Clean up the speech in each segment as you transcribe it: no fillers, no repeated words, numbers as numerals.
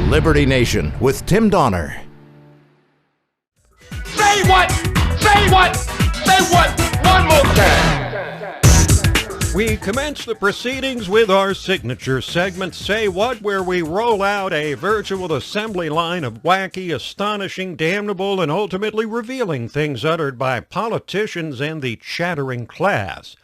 Liberty Nation with Tim Donner. Say what? Say what? Say what? One more time. We commence the proceedings with our signature segment, Say What, where we roll out a virtual assembly line of wacky, astonishing, damnable, and ultimately revealing things uttered by politicians and the chattering class.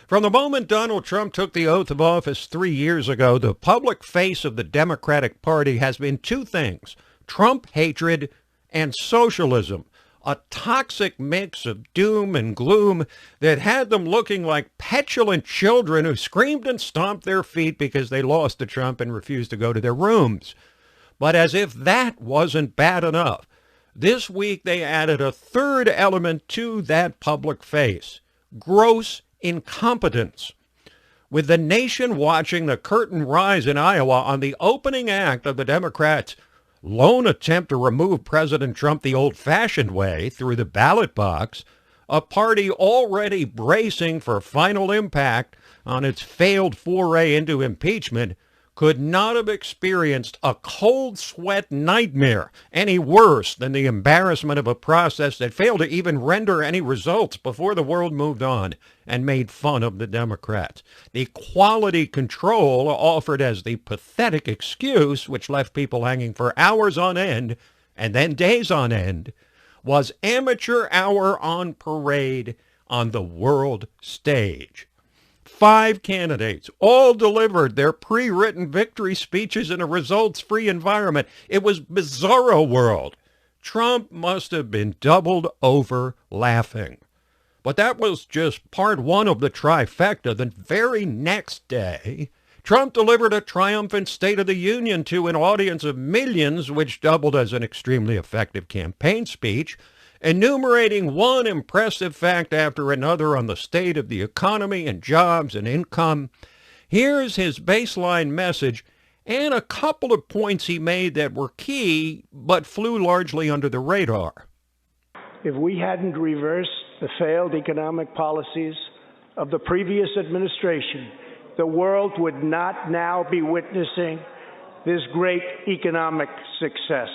From the moment Donald Trump took the oath of office 3 years ago, the public face of the Democratic Party has been two things: Trump hatred and socialism. A toxic mix of doom and gloom that had them looking like petulant children who screamed and stomped their feet because they lost to Trump and refused to go to their rooms. But as if that wasn't bad enough, this week they added a third element to that public face: gross incompetence. With the nation watching the curtain rise in Iowa on the opening act of the Democrats' lone attempt to remove President Trump the old-fashioned way through the ballot box, a party already bracing for final impact on its failed foray into impeachment could not have experienced a cold sweat nightmare any worse than the embarrassment of a process that failed to even render any results before the world moved on and made fun of the Democrats. The quality control offered as the pathetic excuse, which left people hanging for hours on end and then days on end, was amateur hour on parade on the world stage. 5 candidates all delivered their pre-written victory speeches in a results-free environment. It was bizarro world. Trump must have been doubled over laughing. But that was just part one of the trifecta. The very next day, Trump delivered a triumphant State of the Union to an audience of millions, which doubled as an extremely effective campaign speech, enumerating one impressive fact after another on the state of the economy and jobs and income. Here's his baseline message and a couple of points he made that were key but flew largely under the radar. If we hadn't reversed the failed economic policies of the previous administration, the world would not now be witnessing this great economic success.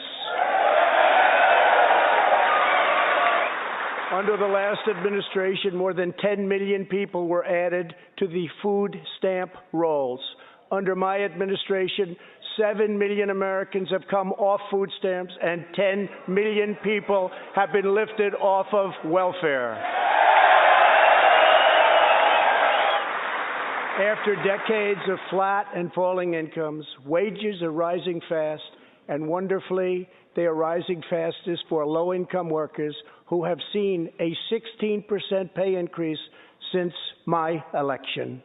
Under the last administration, more than 10 million people were added to the food stamp rolls. Under my administration, 7 million Americans have come off food stamps and 10 million people have been lifted off of welfare. After decades of flat and falling incomes, wages are rising fast, and wonderfully, they are rising fastest for low-income workers who have seen a 16% pay increase since my election.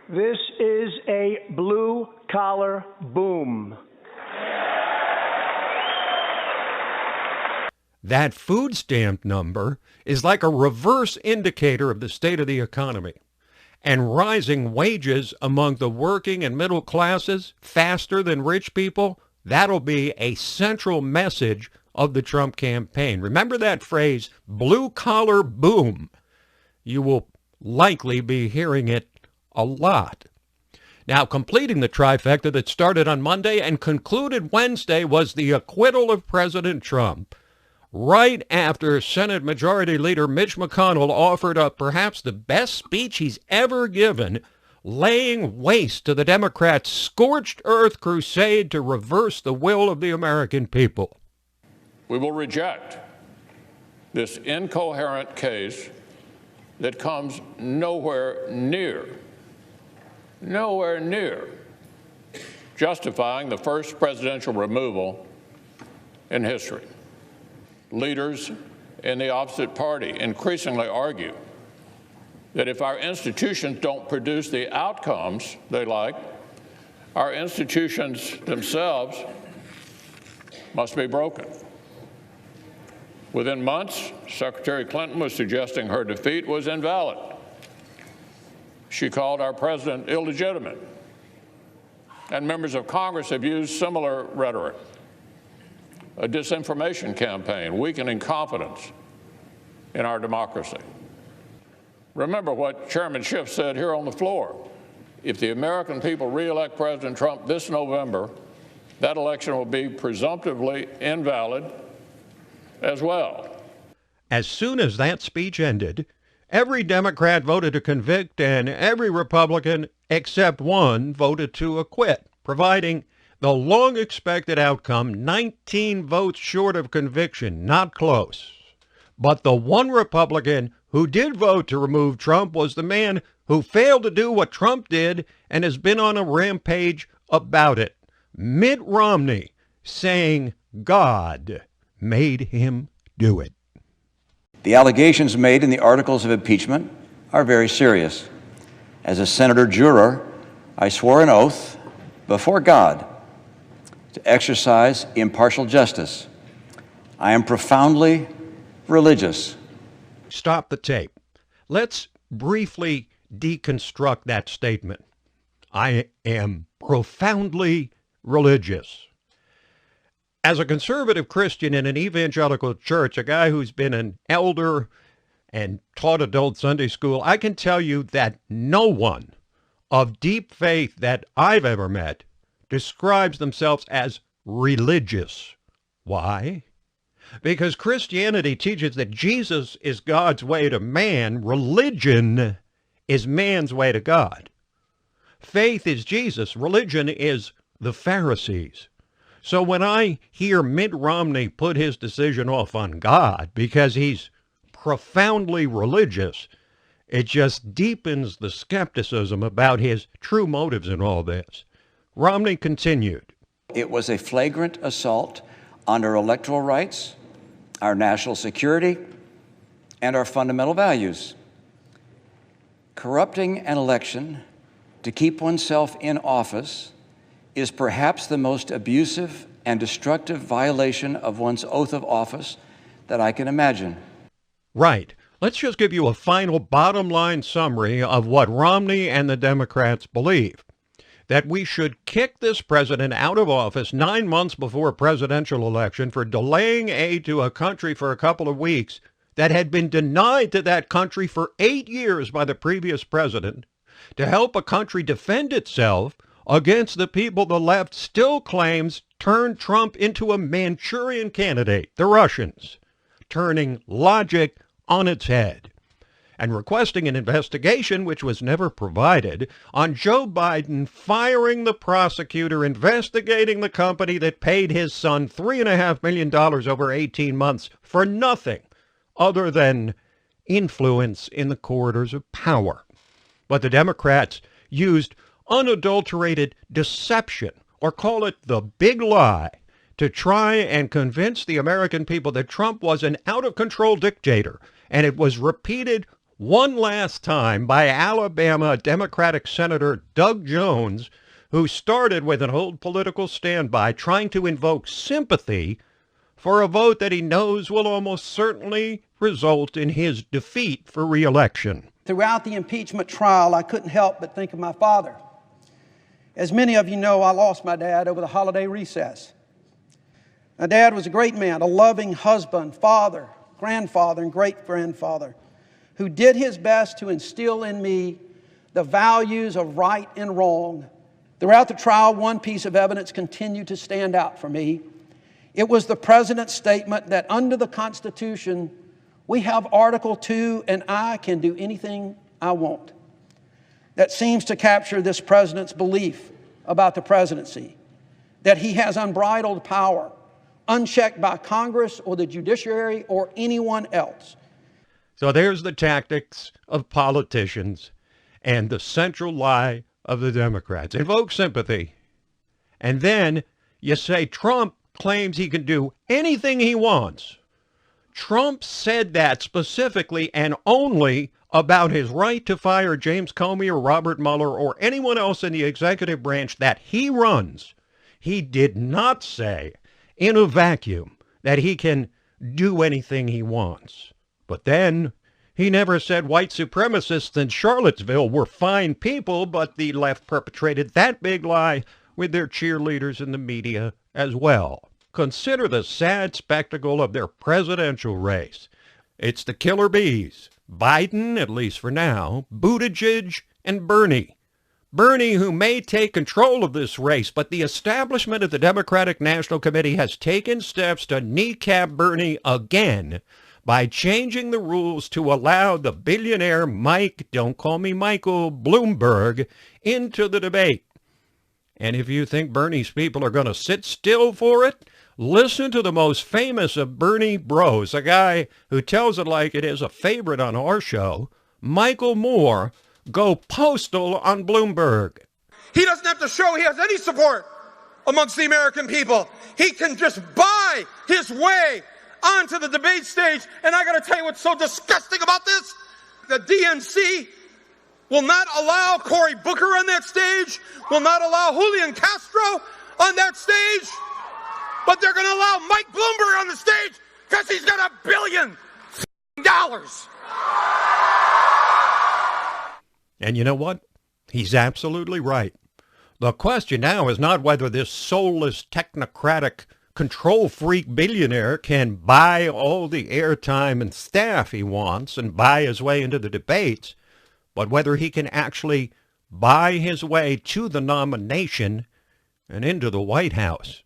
This is a blue-collar boom. That food stamp number is like a reverse indicator of the state of the economy. And rising wages among the working and middle classes faster than rich people, that'll be a central message of the Trump campaign. Remember that phrase, blue-collar boom. You will likely be hearing it a lot. Now, completing the trifecta that started on Monday and concluded Wednesday was the acquittal of President Trump, right after Senate Majority Leader Mitch McConnell offered up perhaps the best speech he's ever given, laying waste to the Democrats' scorched earth crusade to reverse the will of the American people. We will reject this incoherent case that comes nowhere near justifying the first presidential removal in history. Leaders in the opposite party increasingly argue that if our institutions don't produce the outcomes they like, our institutions themselves must be broken. Within months, Secretary Clinton was suggesting her defeat was invalid. She called our president illegitimate. And members of Congress have used similar rhetoric. A disinformation campaign, weakening confidence in our democracy. Remember what Chairman Schiff said here on the floor. If the American people re-elect President Trump this November, that election will be presumptively invalid as well. As soon as that speech ended, every Democrat voted to convict and every Republican except one voted to acquit, providing the long-expected outcome, 19 votes short of conviction, not close. But the one Republican who did vote to remove Trump was the man who failed to do what Trump did and has been on a rampage about it. Mitt Romney, saying God made him do it. The allegations made in the articles of impeachment are very serious. As a senator juror, I swore an oath before God to exercise impartial justice. I am profoundly religious. Stop the tape. Let's briefly deconstruct that statement. I am profoundly religious. As a conservative Christian in an evangelical church, a guy who's been an elder and taught adult Sunday school, I can tell you that no one of deep faith that I've ever met describes themselves as religious. Why? Because Christianity teaches that Jesus is God's way to man. Religion is man's way to God. Faith is Jesus. Religion is the Pharisees. So when I hear Mitt Romney put his decision off on God because he's profoundly religious, it just deepens the skepticism about his true motives in all this. Romney continued. It was a flagrant assault on our electoral rights, our national security, and our fundamental values. Corrupting an election to keep oneself in office is perhaps the most abusive and destructive violation of one's oath of office that I can imagine. Right. Let's just give you a final bottom line summary of what Romney and the Democrats believe. That we should kick this president out of office 9 months before a presidential election for delaying aid to a country for a couple of weeks that had been denied to that country for 8 years by the previous president, to help a country defend itself against the people the left still claims turned Trump into a Manchurian candidate, the Russians, turning logic on its head, and requesting an investigation, which was never provided, on Joe Biden firing the prosecutor investigating the company that paid his son $3.5 million over 18 months for nothing other than influence in the corridors of power. But the Democrats used unadulterated deception, or call it the big lie, to try and convince the American people that Trump was an out-of-control dictator. And it was repeated one last time by Alabama Democratic Senator Doug Jones, who started with an old political standby trying to invoke sympathy for a vote that he knows will almost certainly result in his defeat for re-election. Throughout the impeachment trial, I couldn't help but think of my father. As many of you know, I lost my dad over the holiday recess. My dad was a great man, a loving husband, father, grandfather, and great-grandfather, who did his best to instill in me the values of right and wrong. Throughout the trial, one piece of evidence continued to stand out for me. It was the president's statement that under the Constitution, we have Article 2 and I can do anything I want. That seems to capture this president's belief about the presidency, that he has unbridled power, unchecked by Congress or the judiciary or anyone else. So there's the tactics of politicians and the central lie of the Democrats. Invoke sympathy. And then you say Trump claims he can do anything he wants. Trump said that specifically and only about his right to fire James Comey or Robert Mueller or anyone else in the executive branch that he runs. He did not say in a vacuum that he can do anything he wants. But then he never said white supremacists in Charlottesville were fine people, but the left perpetrated that big lie with their cheerleaders in the media as well. Consider the sad spectacle of their presidential race. It's the killer bees. Biden, at least for now, Buttigieg, and Bernie. Bernie, who may take control of this race, but the establishment of the Democratic National Committee has taken steps to kneecap Bernie again by changing the rules to allow the billionaire Mike, don't call me Michael, Bloomberg, into the debate. And if you think Bernie's people are going to sit still for it, listen to the most famous of Bernie bros, a guy who tells it like it is, a favorite on our show, Michael Moore, go postal on Bloomberg. He doesn't have to show he has any support amongst the American people. He can just buy his way onto the debate stage. And I got to tell you what's so disgusting about this. The DNC will not allow Cory Booker on that stage, will not allow Julian Castro on that stage, but they're going to allow Mike Bloomberg on the stage because he's got $1 billion. And you know what? He's absolutely right. The question now is not whether this soulless, technocratic, control freak billionaire can buy all the airtime and staff he wants and buy his way into the debates, but whether he can actually buy his way to the nomination and into the White House.